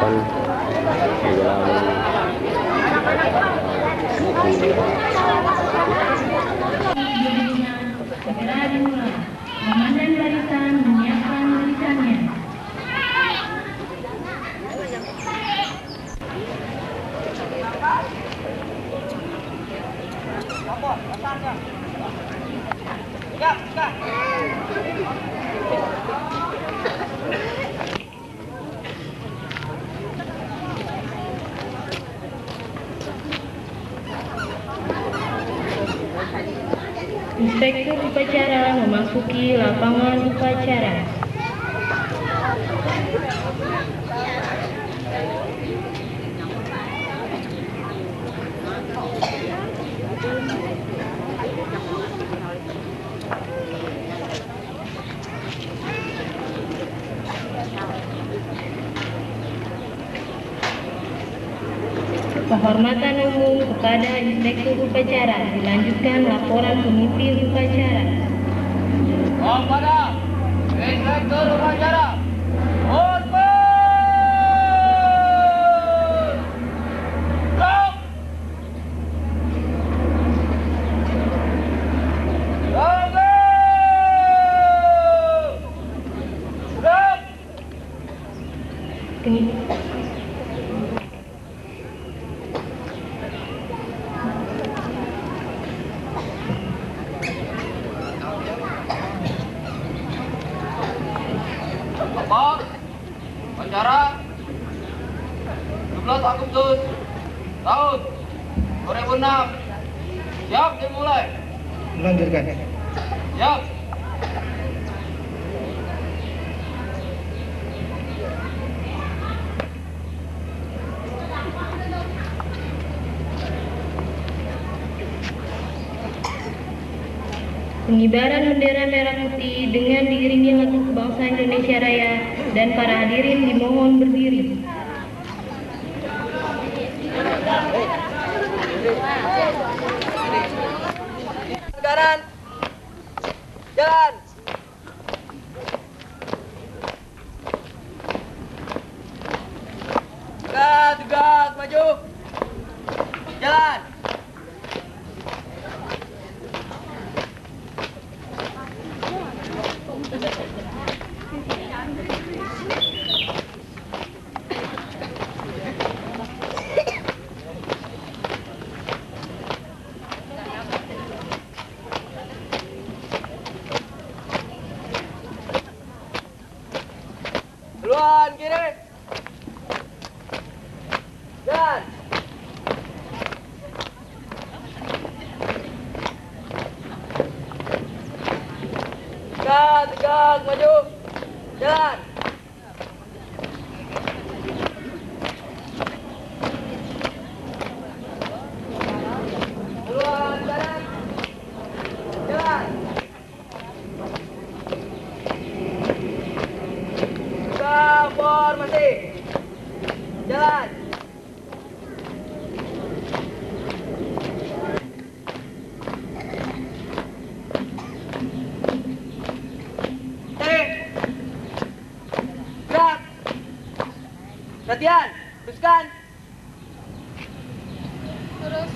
dilakukan di dalam segera dimulai. Komandan barisan menyiapkan barisannya. Inspektur upacara memasuki lapangan upacara. Penghormatan umum kepada Inspektur upacara, dilanjutkan laporan pemimpin upacara. Kepada Inspektur upacara, hormat! Stop! Tunggu! Stop! Bapak, upacara 17 Agustus tahun 2006. Siap dimulai. Melanjutkan. Siap. Pengibaran bendera merah putih dengan diiringi lagu kebangsaan Indonesia Raya dan para hadirin dimohon berdiri. Kanan. Jalan. Tegak, maju. Jalan. Duluan kiri. Jalan. Tegak, maju. Jalan. Duluan kanan. Jalan. Formasi. Jalan. Gerak. Latihan. Teruskan. Terus.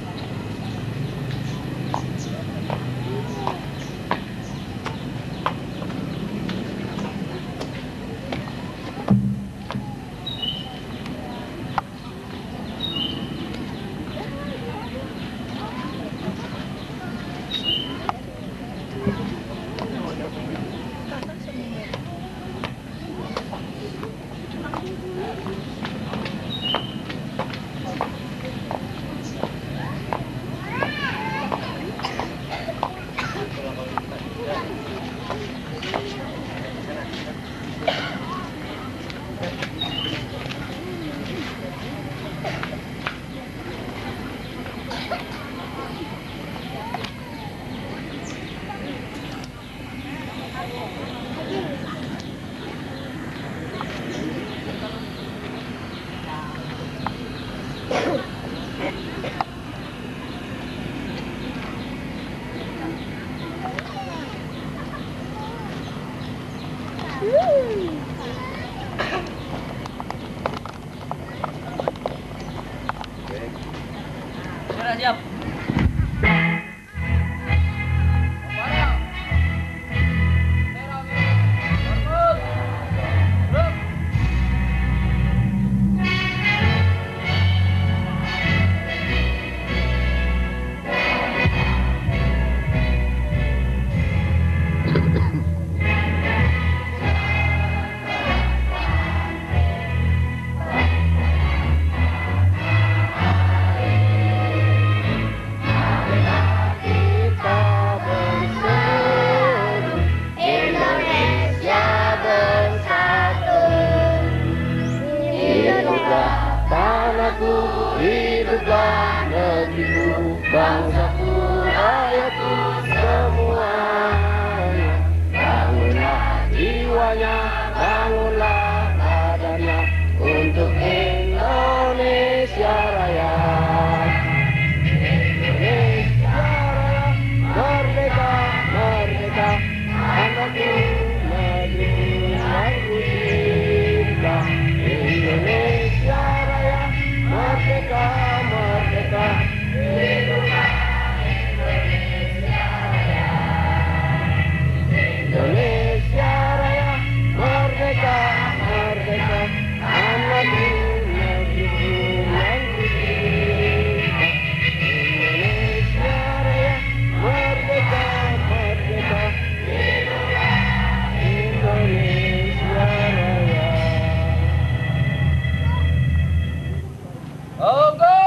Kamera siap. Tanahku, hiduplah negeriku, bangsaku, rakyatku semuanya. Bangunlah jiwanya, bangunlah badannya untuk Indonesia Raya. Indonesia Raya, merdeka, merdeka, tanahku, negeriku yang ku cinta. Indonesia Raya, merdeka, merdeka, hiduplah Indonesia Raya. Indonesia Raya, merdeka, merdeka, tanahku, negeriku yang ku cinta. Indonesia Raya, merdeka, merdeka, hiduplah Indonesia Raya. Ogo!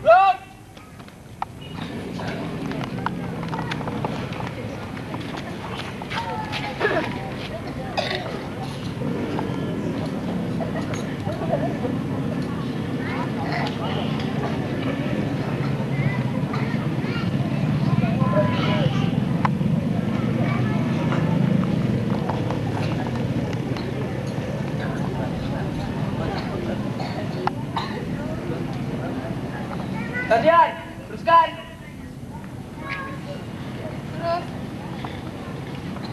Blok! Gantian, teruskan. Terus.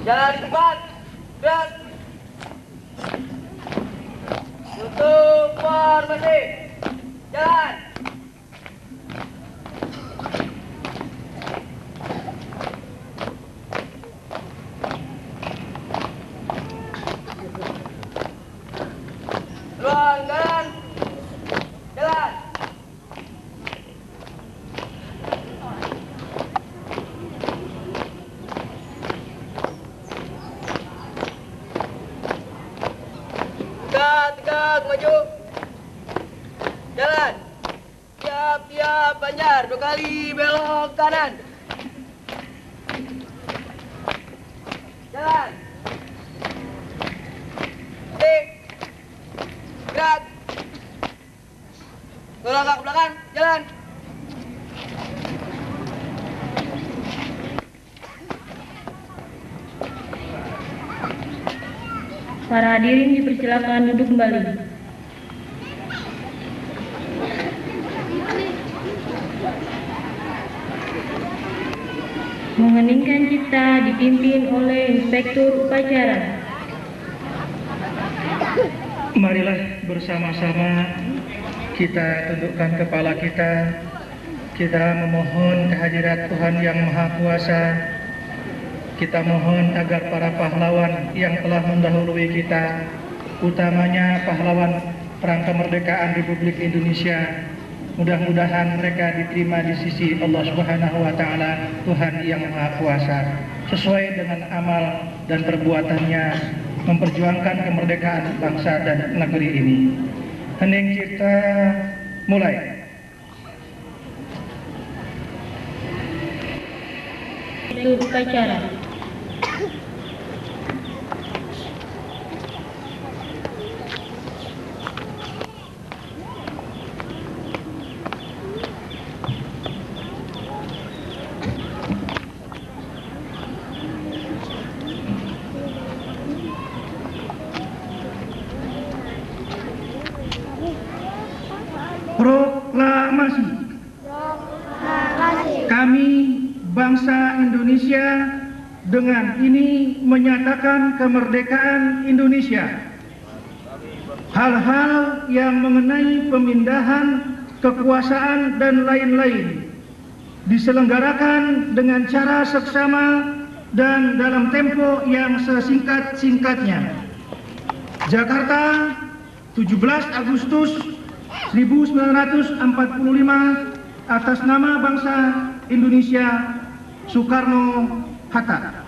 Jalan di depan. Terus. Tutup formasi. Jalan. Ruang jalan. Jalan. Tegak, maju. Jalan. Siap, siap, Banjar. 2 kali belok kanan. Jalan. Tik. Gerak. Tolong ke belakang. Jalan. Para hadirin dipersilakan duduk kembali. Mengeningkan cipta dipimpin oleh Inspektur Upacara. Marilah bersama-sama kita tundukkan kepala kita memohon kehadirat Tuhan Yang Maha Kuasa. Kita mohon agar para pahlawan yang telah mendahului kita, utamanya pahlawan Perang Kemerdekaan Republik Indonesia, mudah-mudahan mereka diterima di sisi Allah Subhanahu wa Ta'ala, Tuhan Yang Maha Kuasa, sesuai dengan amal dan perbuatannya memperjuangkan kemerdekaan bangsa dan negeri ini. Hening cipta, mulai. Inspektur Upacara. Proklamasi. Kami bangsa Indonesia dengan ini menyatakan kemerdekaan Indonesia. Hal-hal yang mengenai pemindahan kekuasaan, dan lain-lain diselenggarakan dengan cara seksama dan dalam tempo yang sesingkat-singkatnya. Jakarta, 17 Agustus 1945, atas nama bangsa Indonesia, Soekarno-Hatta.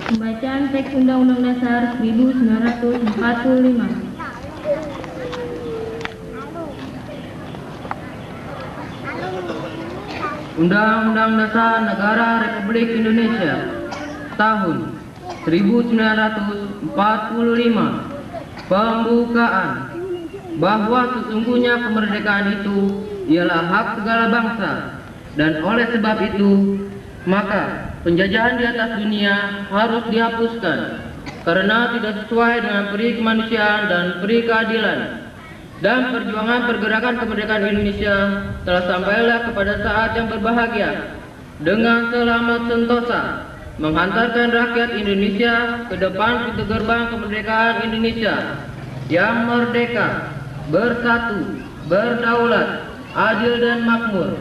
Pembacaan teks Undang-Undang Dasar 1945. Undang-Undang Dasar Negara Republik Indonesia tahun 1945. Pembukaan. Bahwa sesungguhnya kemerdekaan itu ialah hak segala bangsa, dan oleh sebab itu maka penjajahan di atas dunia harus dihapuskan karena tidak sesuai dengan peri kemanusiaan dan peri keadilan. Dan perjuangan pergerakan kemerdekaan Indonesia telah sampailah kepada saat yang berbahagia dengan selamat sentosa menghantarkan rakyat Indonesia ke depan pintu gerbang kemerdekaan Indonesia yang merdeka, bersatu, berdaulat, adil dan makmur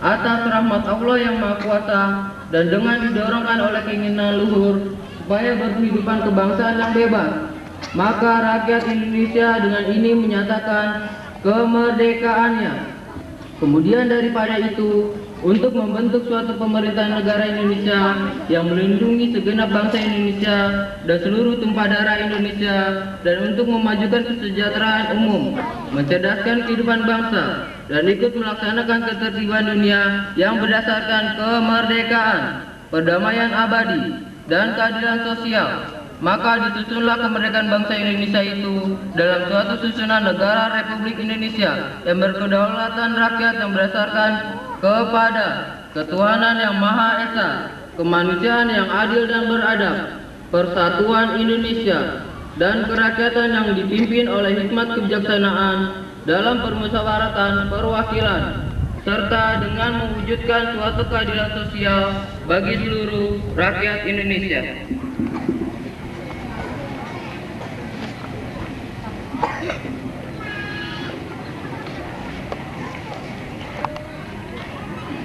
atas rahmat Allah yang Maha Kuasa, dan dengan didorongkan oleh keinginan luhur supaya berkehidupan kebangsaan yang bebas, maka rakyat Indonesia dengan ini menyatakan kemerdekaannya. Kemudian daripada itu, untuk membentuk suatu pemerintahan negara Indonesia yang melindungi segenap bangsa Indonesia dan seluruh tumpah darah Indonesia, dan untuk memajukan kesejahteraan umum, mencerdaskan kehidupan bangsa, dan ikut melaksanakan ketertiban dunia yang berdasarkan kemerdekaan, perdamaian abadi, dan keadilan sosial, maka disusunlah kemerdekaan bangsa Indonesia itu dalam suatu susunan negara Republik Indonesia yang berkedaulatan rakyat yang berdasarkan kepada ketuhanan yang Maha Esa, kemanusiaan yang adil dan beradab, persatuan Indonesia, dan kerakyatan yang dipimpin oleh hikmat kebijaksanaan dalam permusyawaratan perwakilan, serta dengan mewujudkan suatu keadilan sosial bagi seluruh rakyat Indonesia.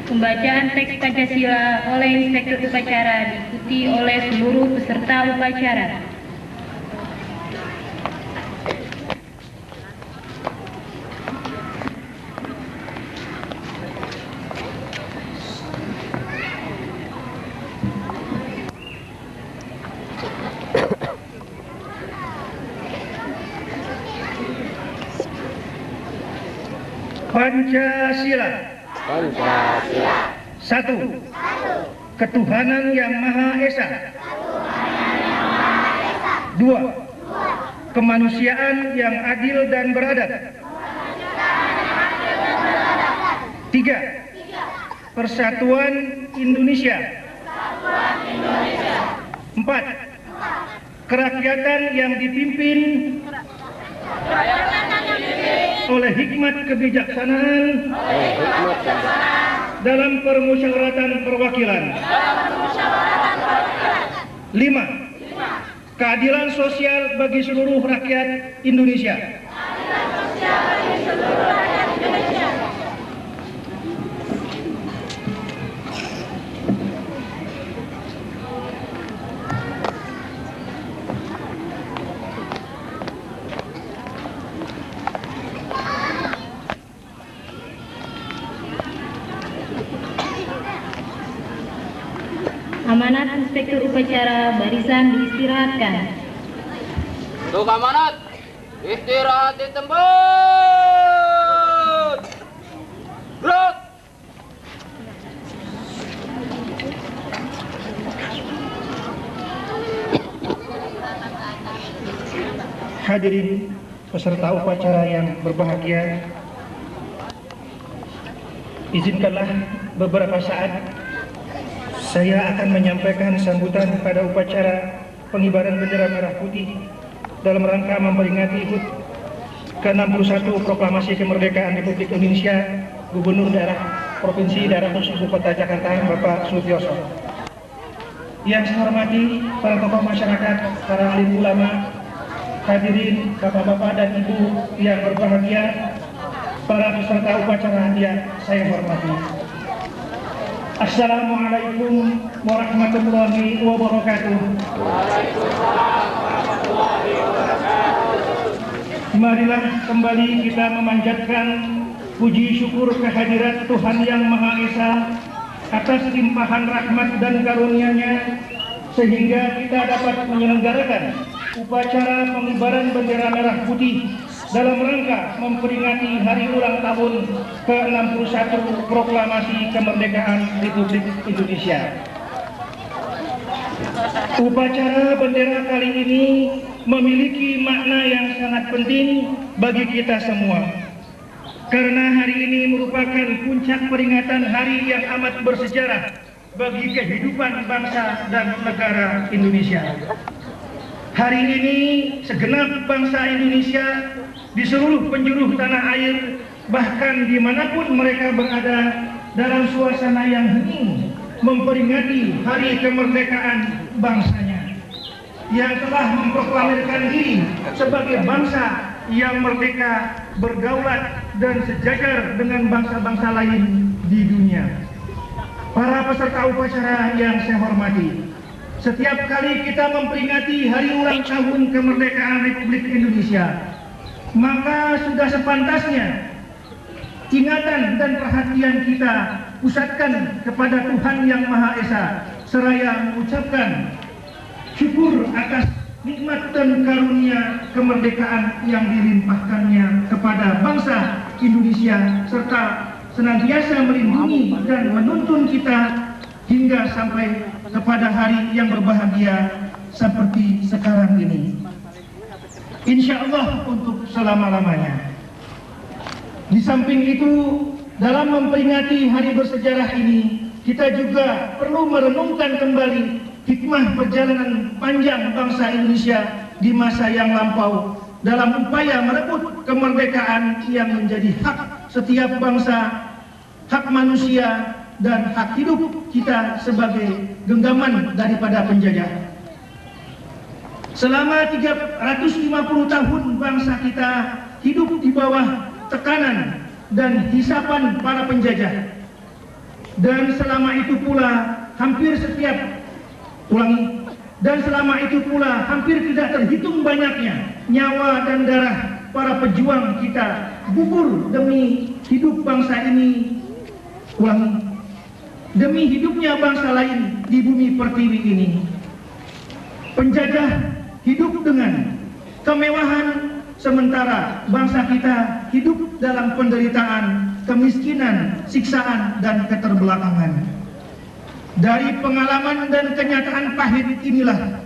Pembacaan teks Pancasila oleh Inspektur Upacara diikuti oleh seluruh peserta upacara. Pancasila. Satu. Ketuhanan yang Maha Esa. Dua. Kemanusiaan yang adil dan beradab. Tiga. Persatuan Indonesia. Empat. Kerakyatan yang dipimpin oleh hikmat kebijaksanaan dalam permusyawaratan perwakilan. 5. Keadilan sosial bagi seluruh rakyat Indonesia. Amanat Inspektur Upacara barisan diistirahatkan. Untuk amanat, istirahat di tempat. Gerak. Hadirin peserta upacara yang berbahagia, izinkanlah beberapa saat saya akan menyampaikan sambutan pada upacara pengibaran bendera merah putih dalam rangka memperingati HUT ke-61 Proklamasi Kemerdekaan Republik Indonesia Gubernur Daerah Provinsi Daerah Khusus Ibu Kota Jakarta Bapak Sutioso. Yang saya hormati para tokoh masyarakat, para alim ulama, hadirin bapak-bapak dan ibu yang berbahagia, para peserta upacara yang saya hormati. Assalamualaikum warahmatullahi wabarakatuh. Marilah kembali kita memanjatkan puji syukur kehadirat Tuhan Yang Maha Esa atas limpahan rahmat dan karunia-Nya sehingga kita dapat menyelenggarakan upacara pengibaran bendera merah putih dalam rangka memperingati hari ulang tahun ke-61 Proklamasi Kemerdekaan Republik Indonesia. Upacara bendera kali ini memiliki makna yang sangat penting bagi kita semua. Karena hari ini merupakan puncak peringatan hari yang amat bersejarah bagi kehidupan bangsa dan negara Indonesia. Hari ini segenap bangsa Indonesia di seluruh penjuru tanah air, bahkan dimanapun mereka berada, dalam suasana yang hening memperingati hari kemerdekaan bangsanya yang telah memproklamirkan diri sebagai bangsa yang merdeka, berdaulat dan sejajar dengan bangsa-bangsa lain di dunia. Para peserta upacara yang saya hormati, setiap kali kita memperingati hari ulang tahun kemerdekaan Republik Indonesia, maka sudah sepantasnya ingatan dan perhatian kita pusatkan kepada Tuhan Yang Maha Esa, seraya mengucapkan syukur atas nikmat dan karunia kemerdekaan yang dilimpahkannya kepada bangsa Indonesia, serta senantiasa melindungi dan menuntun kita hingga sampai kepada hari yang berbahagia seperti sekarang ini. Insya Allah untuk selama-lamanya. Di samping itu, dalam memperingati hari bersejarah ini, kita juga perlu merenungkan kembali hikmah perjalanan panjang bangsa Indonesia di masa yang lampau dalam upaya merebut kemerdekaan yang menjadi hak setiap bangsa, hak manusia, dan hak hidup kita sebagai genggaman daripada penjajah. Selama 350 tahun bangsa kita hidup di bawah tekanan dan hisapan para penjajah. Dan selama itu pula hampir tidak terhitung banyaknya nyawa dan darah para pejuang kita gugur demi hidup bangsa ini, demi hidupnya bangsa lain di bumi pertiwi ini. Penjajah hidup dengan kemewahan, sementara bangsa kita hidup dalam penderitaan, kemiskinan, siksaan, dan keterbelakangan. Dari pengalaman dan kenyataan pahit inilah,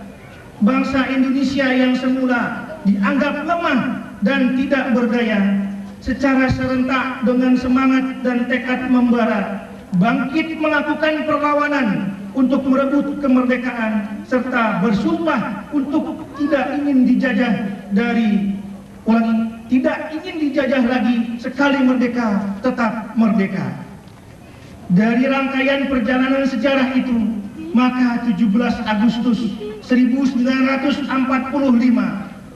bangsa Indonesia yang semula dianggap lemah dan tidak berdaya, secara serentak dengan semangat dan tekad membara, bangkit melakukan perlawanan untuk merebut kemerdekaan, serta bersumpah untuk tidak ingin dijajah lagi, sekali merdeka tetap merdeka. Dari rangkaian perjalanan sejarah itu, maka 17 Agustus 1945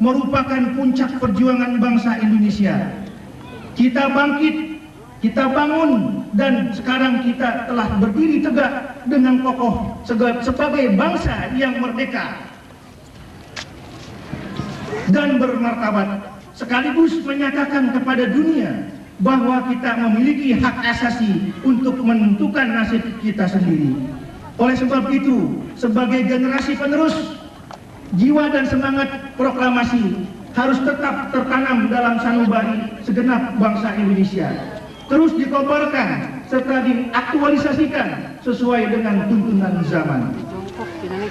merupakan puncak perjuangan bangsa Indonesia. Kita bangkit, kita bangun, dan sekarang kita telah berdiri tegak dengan kokoh sebagai bangsa yang merdeka dan bermartabat, sekaligus menyatakan kepada dunia bahwa kita memiliki hak asasi untuk menentukan nasib kita sendiri. Oleh sebab itu, sebagai generasi penerus, jiwa dan semangat proklamasi harus tetap tertanam dalam sanubari segenap bangsa Indonesia, terus dikobarkan serta diaktualisasikan sesuai dengan tuntunan zaman.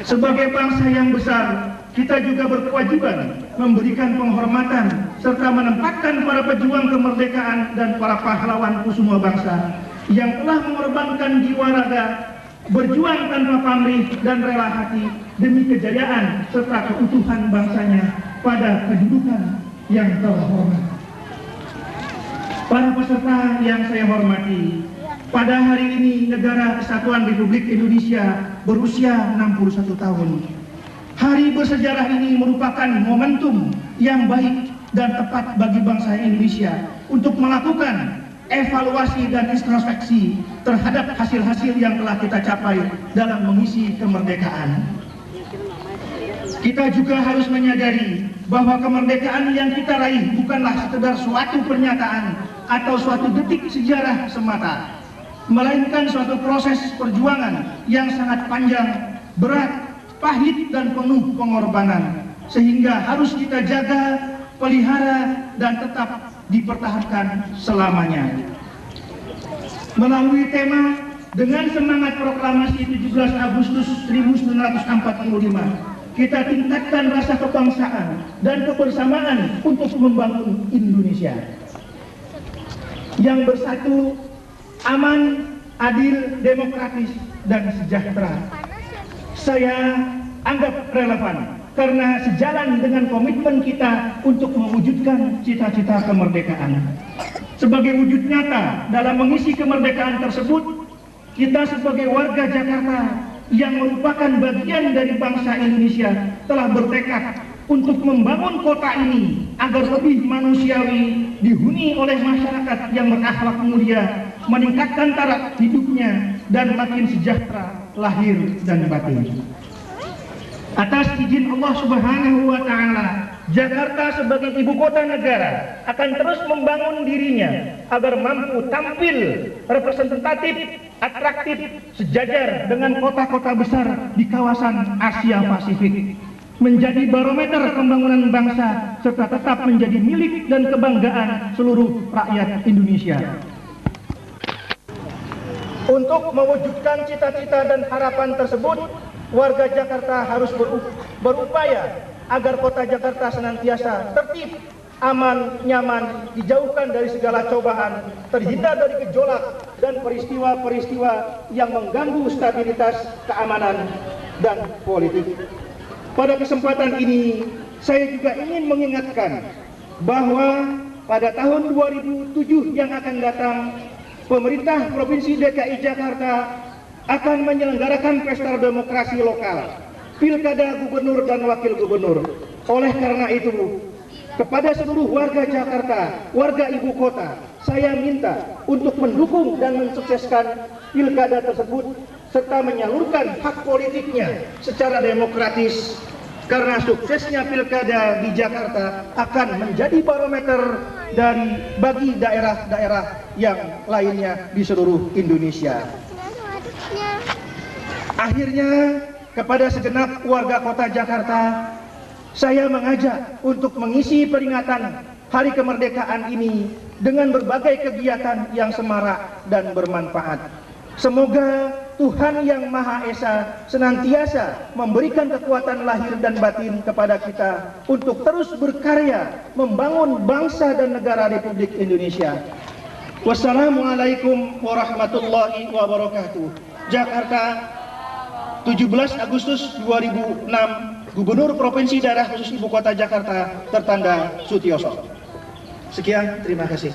Sebagai bangsa yang besar, kita juga berkewajiban memberikan penghormatan serta menempatkan para pejuang kemerdekaan dan para pahlawan kusuma bangsa yang telah mengorbankan jiwa raga, berjuang tanpa pamrih dan rela hati demi kejayaan serta keutuhan bangsanya pada kedudukan yang terhormat. Para peserta yang saya hormati, pada hari ini Negara Kesatuan Republik Indonesia berusia 61 tahun. Hari bersejarah ini merupakan momentum yang baik dan tepat bagi bangsa Indonesia untuk melakukan evaluasi dan introspeksi terhadap hasil-hasil yang telah kita capai dalam mengisi kemerdekaan. Kita juga harus menyadari bahwa kemerdekaan yang kita raih bukanlah sekedar suatu pernyataan atau suatu detik sejarah semata, melainkan suatu proses perjuangan yang sangat panjang, berat, pahit, dan penuh pengorbanan, sehingga harus kita jaga, pelihara, dan tetap dipertahankan selamanya. Melalui tema dengan semangat proklamasi 17 Agustus 1945, kita tingkatkan rasa kebangsaan dan kebersamaan untuk membangun Indonesia yang bersatu, aman, adil, demokratis, dan sejahtera. Saya anggap relevan karena sejalan dengan komitmen kita untuk mewujudkan cita-cita kemerdekaan. Sebagai wujud nyata dalam mengisi kemerdekaan tersebut, kita sebagai warga Jakarta yang merupakan bagian dari bangsa Indonesia telah bertekad untuk membangun kota ini agar lebih manusiawi, dihuni oleh masyarakat yang berakhlak mulia, meningkatkan taraf hidupnya, dan makin sejahtera lahir dan batin. Atas izin Allah Subhanahu wa Ta'ala, Jakarta sebagai ibu kota negara akan terus membangun dirinya agar mampu tampil representatif, atraktif, sejajar dengan kota-kota besar di kawasan Asia Pasifik, menjadi barometer pembangunan bangsa serta tetap menjadi milik dan kebanggaan seluruh rakyat Indonesia. Untuk mewujudkan cita-cita dan harapan tersebut, warga Jakarta harus berupaya agar kota Jakarta senantiasa tertib, aman, nyaman, dijauhkan dari segala cobaan, terhindar dari gejolak dan peristiwa-peristiwa yang mengganggu stabilitas keamanan dan politik. Pada kesempatan ini, saya juga ingin mengingatkan bahwa pada tahun 2007 yang akan datang, pemerintah Provinsi DKI Jakarta akan menyelenggarakan pesta demokrasi lokal, pilkada gubernur dan wakil gubernur. Oleh karena itu, kepada seluruh warga Jakarta, warga ibu kota, saya minta untuk mendukung dan mensukseskan pilkada tersebut serta menyalurkan hak politiknya secara demokratis, karena suksesnya pilkada di Jakarta akan menjadi barometer bagi daerah-daerah yang lainnya di seluruh Indonesia. Akhirnya, kepada segenap warga kota Jakarta, saya mengajak untuk mengisi peringatan Hari Kemerdekaan ini dengan berbagai kegiatan yang semarak dan bermanfaat. Semoga Tuhan Yang Maha Esa senantiasa memberikan kekuatan lahir dan batin kepada kita untuk terus berkarya membangun bangsa dan negara Republik Indonesia. Wassalamualaikum warahmatullahi wabarakatuh. Jakarta, 17 Agustus 2006, Gubernur Provinsi Daerah Khusus Ibu Kota Jakarta, tertanda Sutioso. Sekian, terima kasih.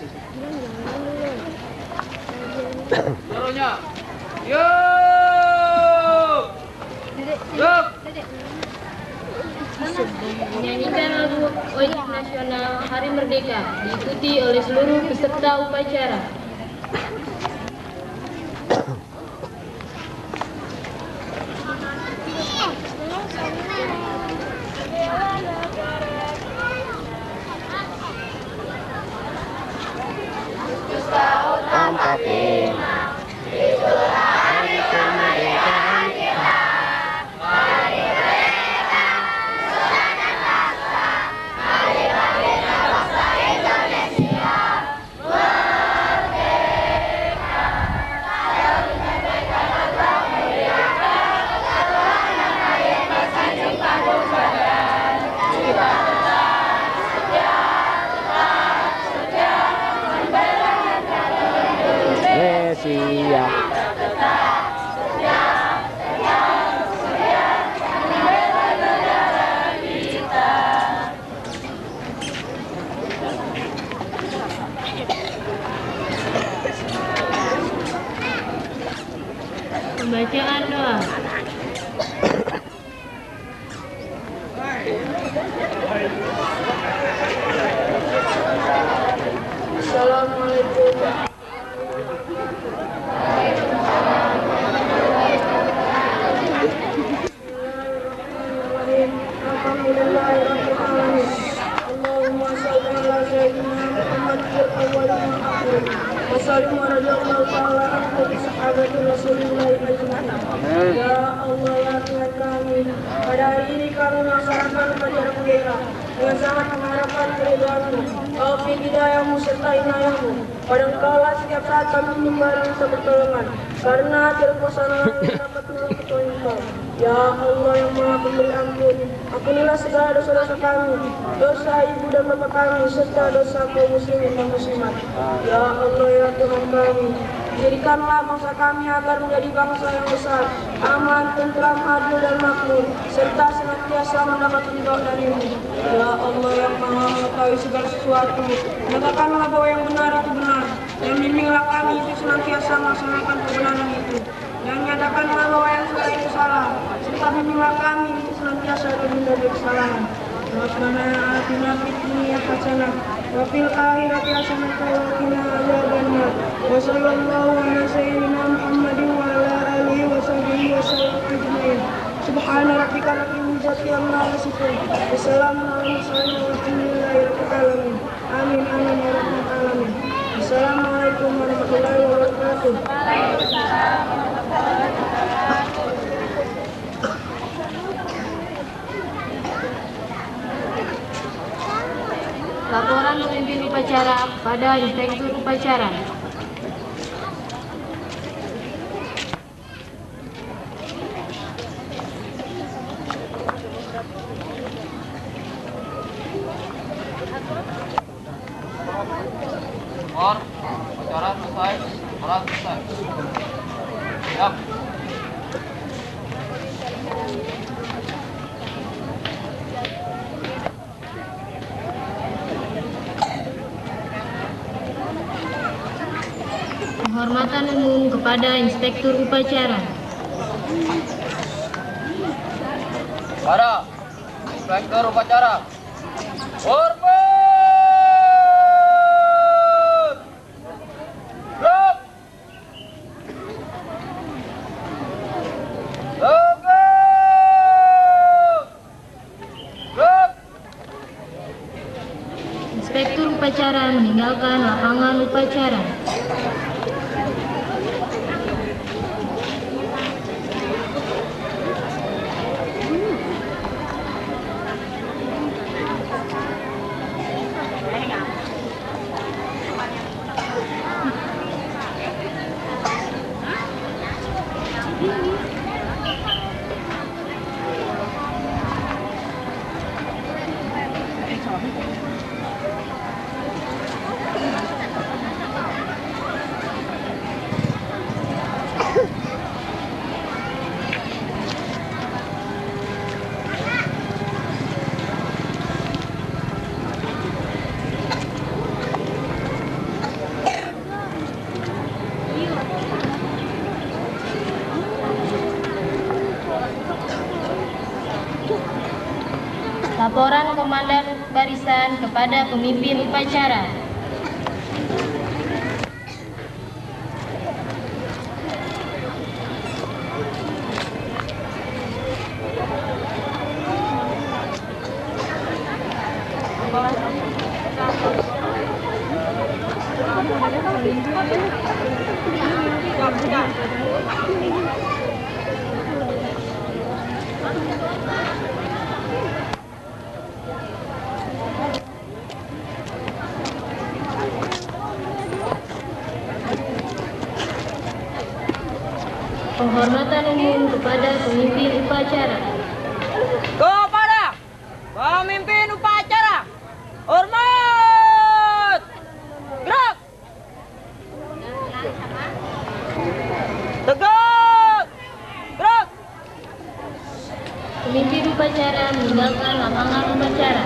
Menyanyikan lagu Ojek Nasional Hari Merdeka diikuti oleh seluruh peserta upacara. Assalamualaikum. Bismillahirrahmanirrahim. Alhamdulillahirrahmanirrahim. Allahumma shalli ala sayyidina Muhammad fil awwal wal akhir. Wa sallim radhiyallahu ta'ala anhu bi sahabati Rasulillah ajma'in. Ya Allah ya Tuhan kami, pada hari ini kami melaksanakan upacara bendera dengan sangat mengharapkan keridhaan-Mu, taufik hidayah-Mu serta inayah-Mu. Kadangkala setiap saat kami menyembah dan minta pertolongan, karena terkuasa yang dapat menolong kecuali Engkau. Ya Allah yang Maha Pemberi Ampun, ampunilah segala dosa-dosa kami, dosa ibu dan bapak kami, serta dosa kaum muslimin dan muslimat. Ya Allah ya Tuhan kami, jadikanlah bangsa kami agar menjadi bangsa yang besar, aman, tentram, adil dan makmur, serta senantiasa mendapat ridho dari-Mu. Ya Allah yang Maha mengetahui segala sesuatu, nyatakanlah bahwa yang benar itu benar, dan bimbinglah kami untuk senantiasa melaksanakan kebenaran itu. Dan nyatakanlah bahwa yang salah itu salah, serta bimbinglah kami untuk senantiasa terhindar dari kesalahan. Rabbana atina fid dunya hasanah wa fil akhirati hasanah wa qina adzabannar. Wa sallallahu ala sayyidina Muhammadin wa ala alihi wa sahbihi wa sallam ajma'in. Subhana rabbika rabbil izzati amma yasifun. Wassalamun ala mursalin walhamdulillahi rabbil alamin. Amin amin ya rabbal alamin. Assalamualaikum warahmatullahi wabarakatuh. Laporan pemimpin upacara pada inspektur upacara. Upacara selesai, orang selesai. Siap. Penghormatan umum kepada inspektur upacara. Para inspektur upacara. Hormat. Gerak. Tegak. Gerak. Inspektur upacara meninggalkan lapangan upacara. Laporan komandan barisan kepada pemimpin upacara. Penghormatan umum kepada pemimpin upacara. Kepada pemimpin upacara, hormat. Gerak. Tegak. Gerak. Pemimpin upacara meninggalkan lapangan upacara.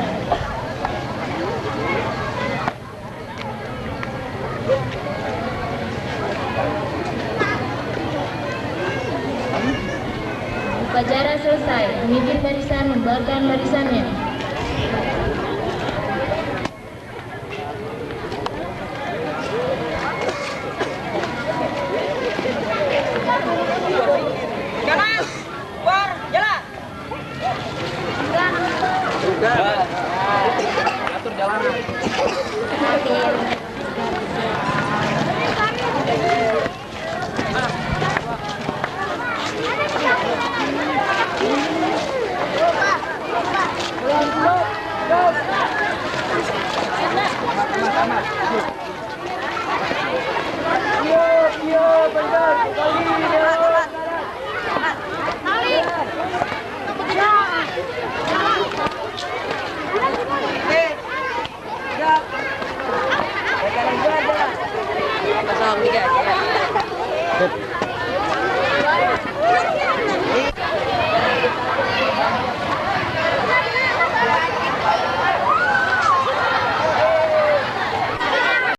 Upacara selesai, pemimpin barisan membubarkan barisannya. Atur jalanan.